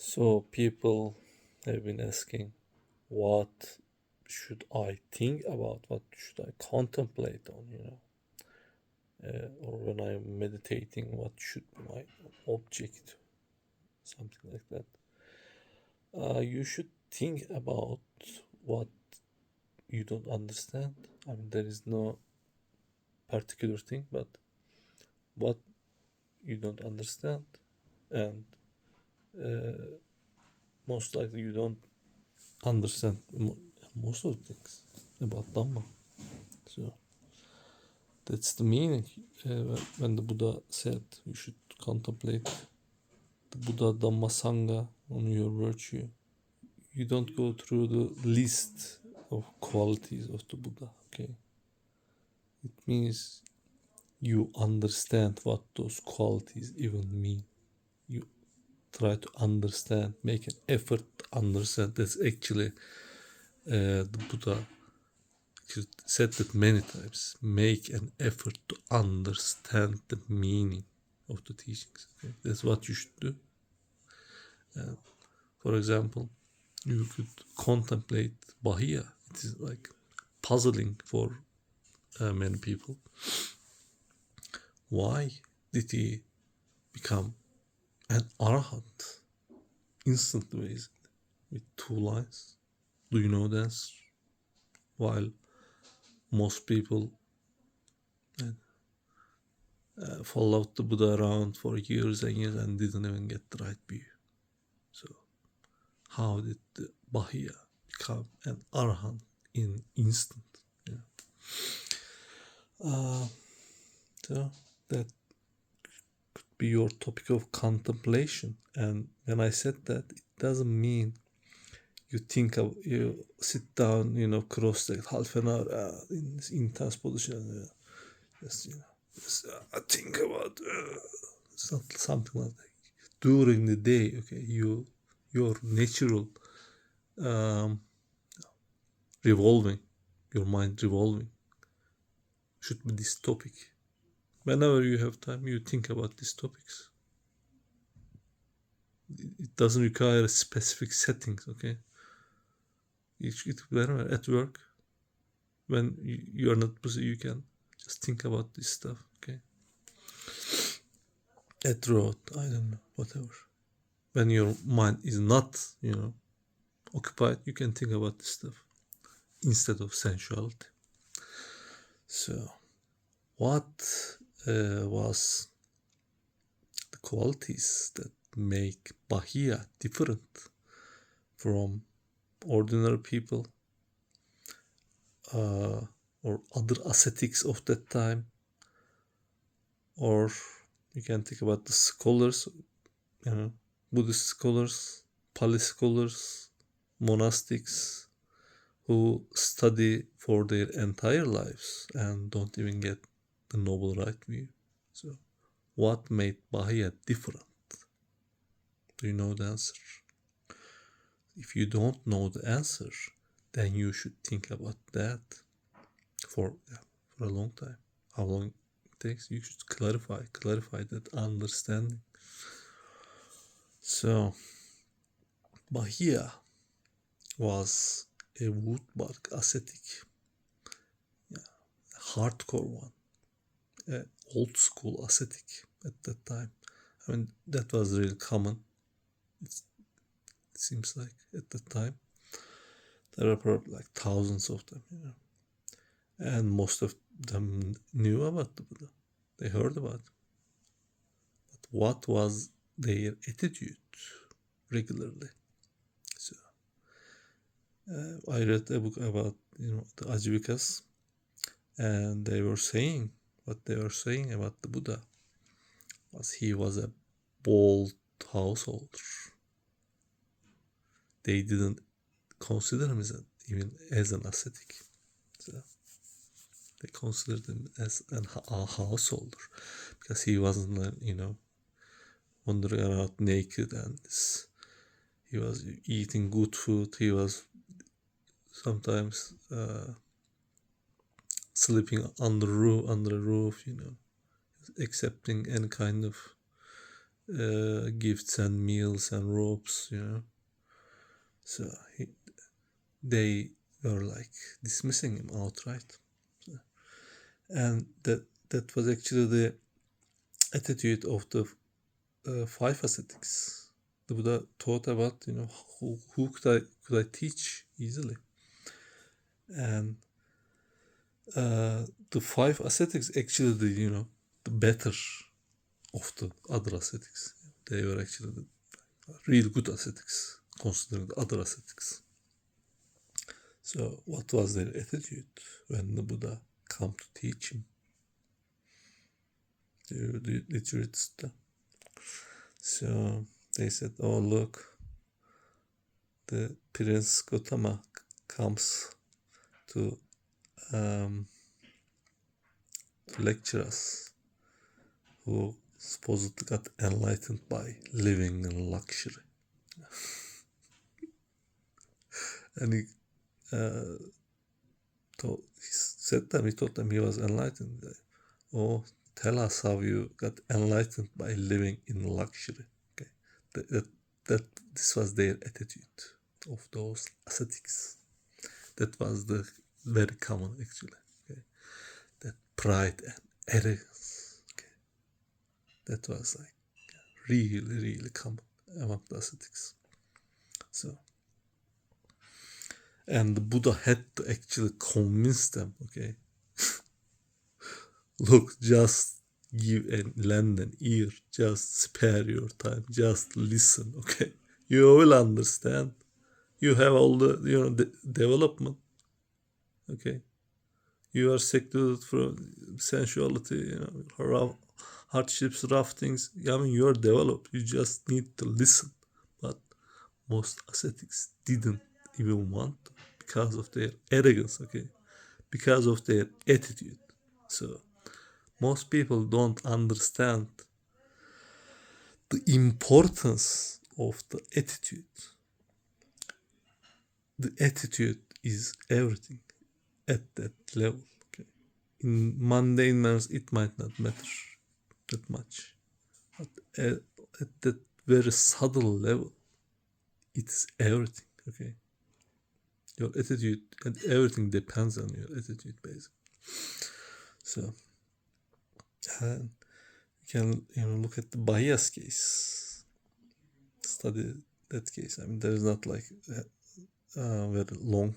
So people have been asking, what should I think about? What should I contemplate on? Or when I'm meditating, what should be my object? Something like that. You should think about what you don't understand. I mean, there is no particular thing, but what you don't understand, and most likely you don't understand most of the things about Dhamma. So that's the meaning. When the Buddha said you should contemplate the Buddha Dhamma Sangha on your virtue, you don't go through the list of qualities of the Buddha. Okay, it means you understand what those qualities even mean. You try to understand, make an effort to understand. That's actually the Buddha said that many times. Make an effort to understand the meaning of the teachings. Okay? That's what you should do. For example, you could contemplate Bahiya. It is like puzzling for many people. Why did he become an arahant instantly with 2 lines? Do you know the answer? While most people followed the Buddha around for years and years and didn't even get the right view. So, how did the Bahiya become an arahant in instant? Yeah. So that could be your topic of contemplation. And when I said that, it doesn't mean you sit down, cross-legged, half an hour in this intense position, just, think about something like that. During the day, okay, your natural um, revolving, your mind revolving, should be this topic. Whenever you have time, you think about these topics. It doesn't require specific settings, okay? Whenever at work, when you are not busy, you can just think about this stuff, okay? At road, I don't know, whatever. When your mind is not, occupied, you can think about this stuff instead of sensuality. So, what was the qualities that make Bahiya different from ordinary people or other ascetics of that time? Or you can think about the scholars, Buddhist scholars, Pali scholars, monastics who study for their entire lives and don't even get the noble right view. So, what made Bahiya different? Do you know the answer? If you don't know the answer, then you should think about that for a long time. How long it takes? You should clarify that understanding. So, Bahiya was a woodbark ascetic, a hardcore one, an old school ascetic at that time. I mean, that was really common. It seems like at that time there were probably like thousands of them, and most of them knew about the Buddha. They heard about it. But what was their attitude regularly? So I read a book about the Ajivikas, and they were saying what they were saying about the Buddha was he was a bold householder. They didn't consider him even as an ascetic. So they considered him as a householder because he wasn't, wandering around naked, and he was eating good food. He was sometimes sleeping under a roof, accepting any kind of gifts and meals and robes, So they were like dismissing him outright. And that was actually the attitude of the five ascetics. The Buddha taught about, who could I teach easily? And the five ascetics actually the better of the other ascetics. They were actually the real good ascetics, considering the other ascetics. So what was their attitude when the Buddha come to teach him? Did you read the? So they said, oh look, the Prince Gautama comes to lecture us, who supposedly got enlightened by living in luxury. And he told them he was enlightened. Oh, tell us how you got enlightened by living in luxury. Okay, this was their attitude of those ascetics. That was the very common actually. Okay? That pride and arrogance. Okay? That was like really, really common among the ascetics. So, and the Buddha had to actually convince them, okay, look, just lend an ear, just spare your time, just listen, okay, you will understand. You have all the development, okay, you are secluded from sensuality, hardships, rough things. I mean, you are developed, you just need to listen. But most ascetics didn't even want to, because of their arrogance, okay, because of their attitude. So most people don't understand the importance of the attitude. The attitude is everything at that level. Okay? In mundane manners, it might not matter that much, but at that very subtle level, it's everything. Okay, your attitude and everything depends on your attitude, basically. So, you can look at the Bahiya's case, study that case. I mean, there is not like very long.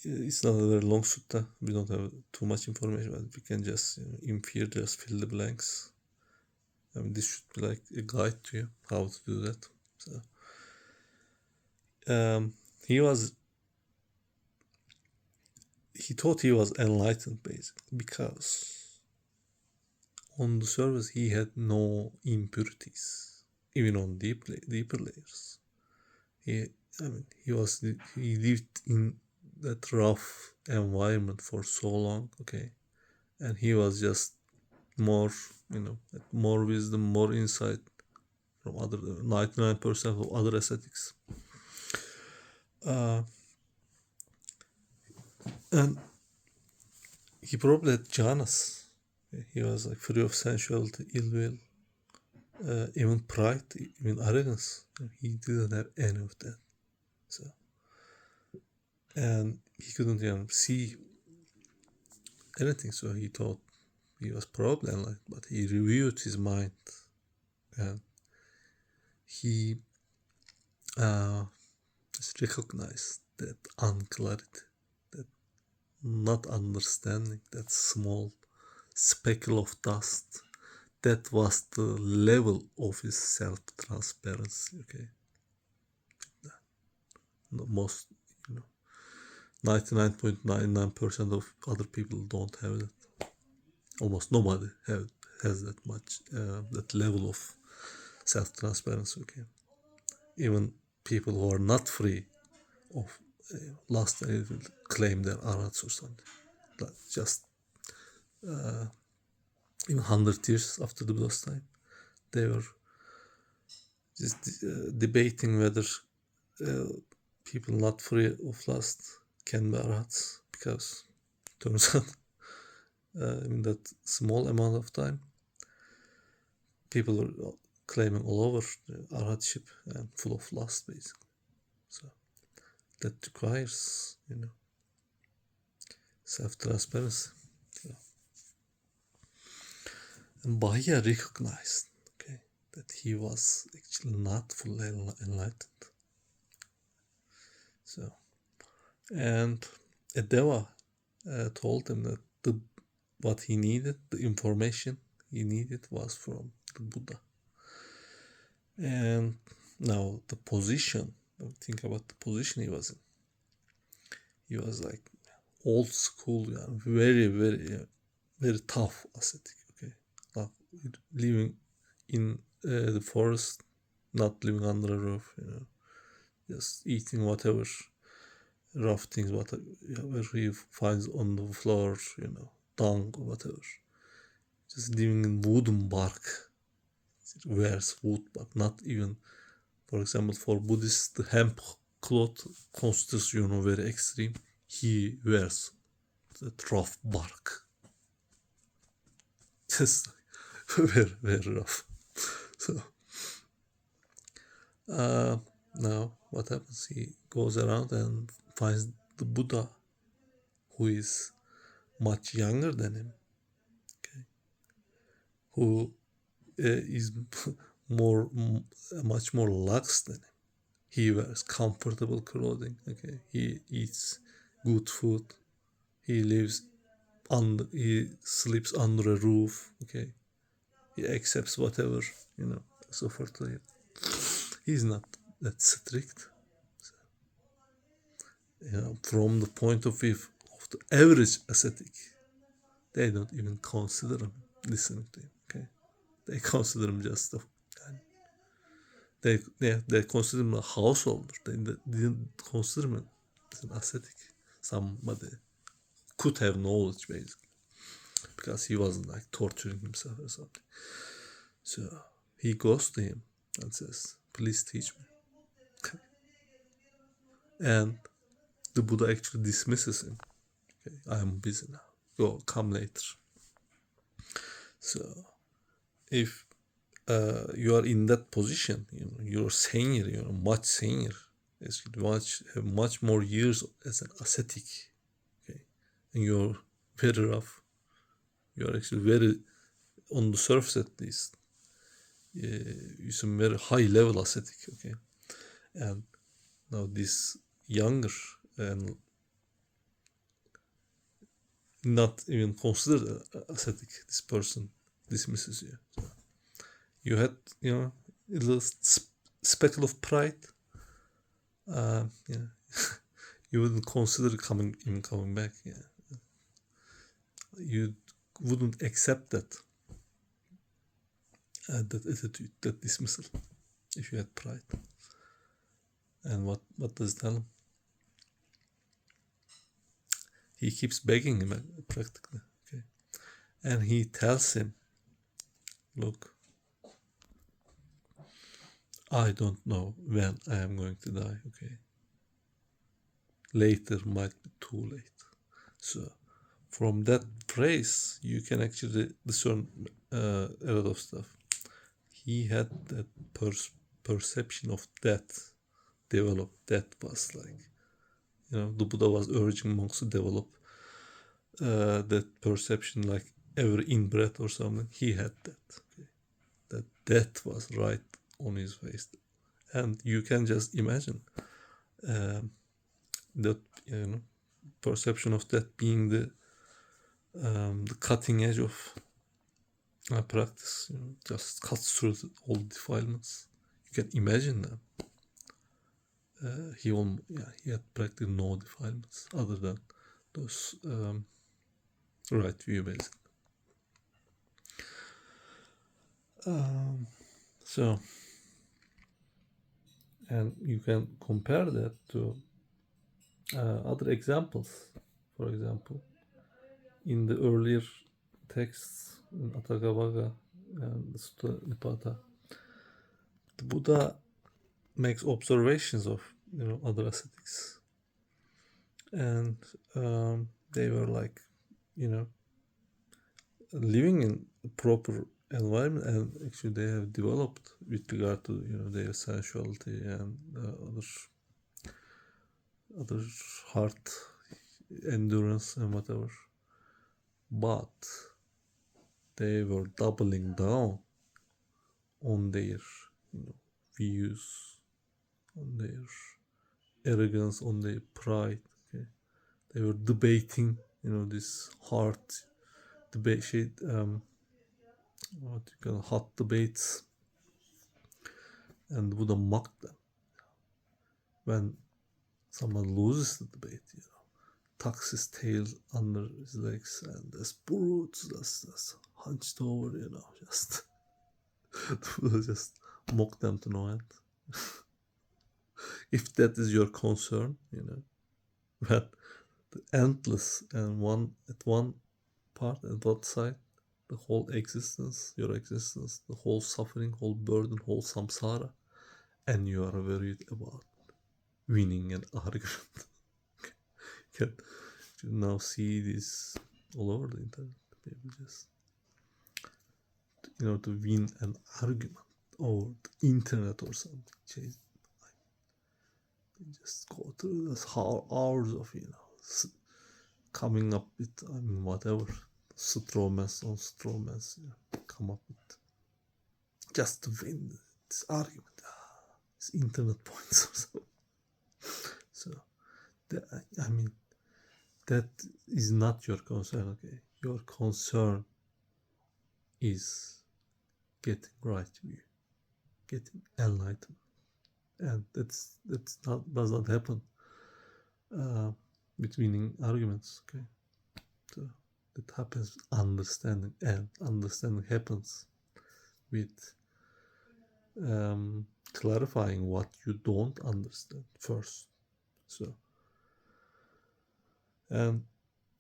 It's not a very long sutta. We don't have too much information, but we can just infer, just fill the blanks. I mean, this should be like a guide to you how to do that. So, he thought he was enlightened basically because on the surface he had no impurities, even on deeper layers. He lived in that rough environment for so long, okay, and he was just more, more wisdom, more insight from other 99% of other ascetics. And he probably had jhanas. He was like free of sensuality, ill will, even pride, even arrogance. He didn't have any of that. So, and he couldn't even see anything. So he thought he was probably enlightened, but he reviewed his mind, and he just recognized that unclarity, that not understanding, that small speckle of dust. That was the level of his self-transparency, okay? Most, 99.99% of other people don't have that. Almost nobody has that much, that level of self-transparency, okay? Even people who are not free of lust, they will claim their arhats or something. Like just even 100 years after the Buddha's time, they were just debating whether people not free of lust can be arhats, because it turns out in that small amount of time, people were claiming all over arhatship and full of lust, basically. So that requires, self-transparency. So, and Bahiya recognized, okay, that he was actually not fully enlightened. So, and a Deva told him that what he needed, the information he needed, was from the Buddha. And now the position, think about the position he was in. He was like old school, very, very, very tough ascetic. Okay, like living in the forest, not living under a roof. Just eating whatever rough things, whatever he finds on the floor. Dung or whatever. Just living in wooden bark. Wears wood bark, not even. For example, for Buddhists, the hemp cloth considers, very extreme. He wears the rough bark. Just very, very rough. So, now what happens? He goes around and finds the Buddha, who is much younger than him, okay? Who is much more lax than him. He wears comfortable clothing, okay? He eats good food. He sleeps under a roof, okay? He accepts whatever, is offered to him. He's not that strict. From the point of view of the average ascetic, they don't even consider him listening to him, okay? They consider him just they consider him a householder. They didn't consider him as an ascetic. Somebody could have knowledge, basically, because he wasn't like torturing himself or something. So he goes to him and says, "Please teach me." And the Buddha actually dismisses him. Okay, I am busy now. Come later. So if you are in that position, you're senior, much senior, have much more years as an ascetic, okay, and you're very rough. You're actually very, on the surface at least, you're some very high level ascetic, okay, and now this younger and not even considered ascetic, this person dismisses you. So you had, a little speckle of pride. You wouldn't consider coming back. Yeah, you wouldn't accept that attitude, that dismissal, if you had pride. And what does it tell him? He keeps begging him, practically, okay, and he tells him, "Look, I don't know when I am going to die, okay? Later might be too late." So from that phrase, you can actually discern a lot of stuff. He had that perception of death developed. That was like, the Buddha was urging monks to develop that perception, like every in-breath or something. He had that. Okay? That death was right on his face. And you can just imagine that, perception of that being the cutting edge of practice, just cuts through all defilements. You can imagine that. He had practically no defilements other than those right view, basically. So, and you can compare that to other examples. For example, in the earlier texts in Atthakavagga and Sutta Nipata, the Buddha makes observations of other ascetics, and they were like living in proper environment, and actually they have developed with regard to their sensuality and other heart endurance and whatever, but they were doubling down on their views, on their arrogance, on their pride. Okay, they were debating this heart debate shit, what you call hot debates, and would mock them when someone loses the debate, tucks his tail under his legs and just brutes, just hunched over, just just mock them to no end. If that is your concern, but the endless and one part and one side, the whole existence, your existence, the whole suffering, whole burden, whole samsara, and you are worried about winning an argument. You can now see this all over the internet. People just, to win an argument over the internet or something. They just go through those hours of, coming up with, whatever, straw mess on straw mess, come up with just to win this argument, this internet points or something. So, that is not your concern, okay? Your concern is getting right view, getting enlightened, and that's does not happen with winning arguments, okay? So that happens understanding, and understanding happens with clarifying what you don't understand first. So, and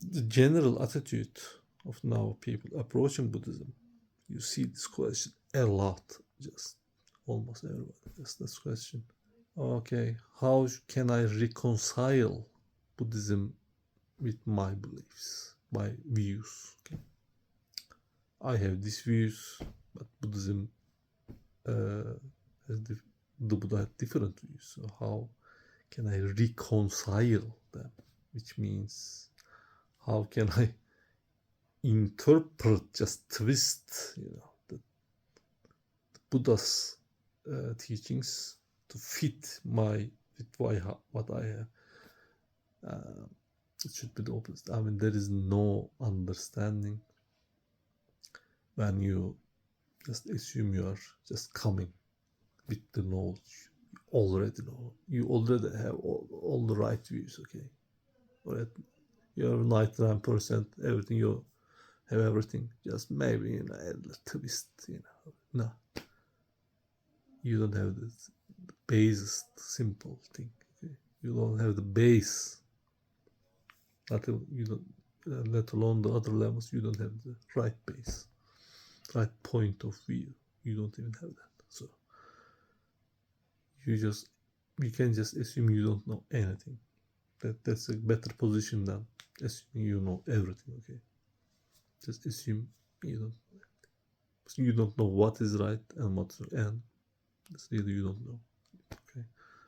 the general attitude of now people approaching Buddhism, you see this question a lot, just almost everybody. Just this question. Okay, how can I reconcile Buddhism with my beliefs, my views? Okay. I have these views, but Buddhism has the Buddha had different views. So how can I reconcile them? Which means, how can I interpret, just twist, the Buddha's teachings to fit what I have? It should be the opposite. There is no understanding when you just assume you are just coming with the knowledge. You already know. You already have all the right views, okay? You have 99% everything, you have everything. Just maybe, a little twist, No. You don't have the basest simple thing, okay? You don't have the base. You don't, let alone the other levels, you don't have the right base, right point of view. You don't even have that. So you can just assume you don't know anything. That's a better position than assuming you know everything, okay? Just assume you don't know what is right and what's wrong, and really you don't know, okay,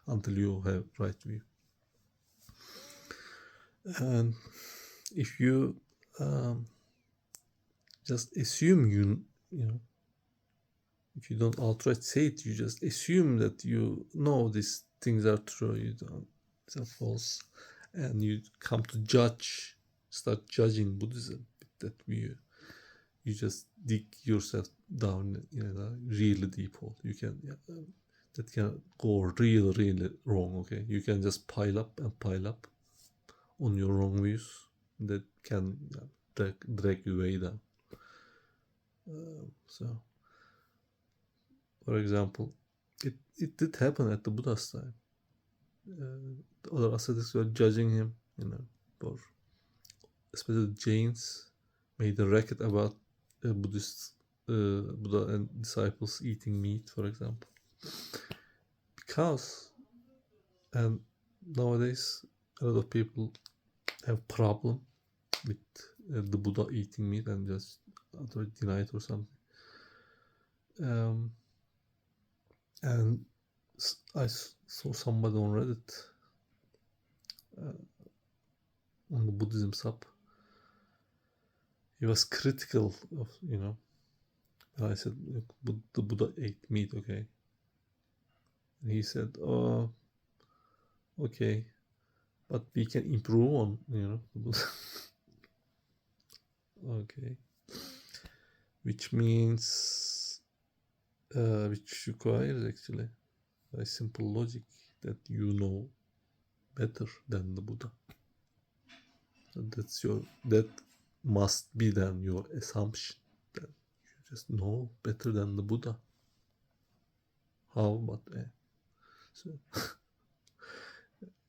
until you have right view. And if you just assume if you don't outright say it, you just assume that you know these things are true, you don't, they're false, and you come to start judging Buddhism with that view. You just dig yourself down in a really deep hole. You can that can go really wrong. Okay, you can just pile up on your wrong views that can drag you way down. So, for example, it did happen at the Buddha's time. The other ascetics were judging him, for especially Jains made a racket about Buddhists, Buddha and disciples eating meat, for example. Because, and nowadays, a lot of people have problem with the Buddha eating meat and just deny it or something. And I saw somebody on Reddit, on the Buddhism sub. He was critical of, and I said, look, the Buddha ate meat, okay? And he said, oh, okay, but we can improve on, the Buddha. Okay. Which means, which requires actually a simple logic that you know better than the Buddha. That must be then your assumption that you just know better than the Buddha. How? But so,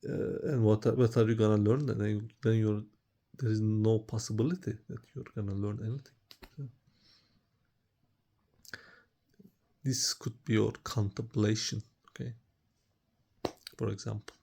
and what are you gonna learn? Then there is no possibility that you're gonna learn anything. So, this could be your contemplation. Okay, for example.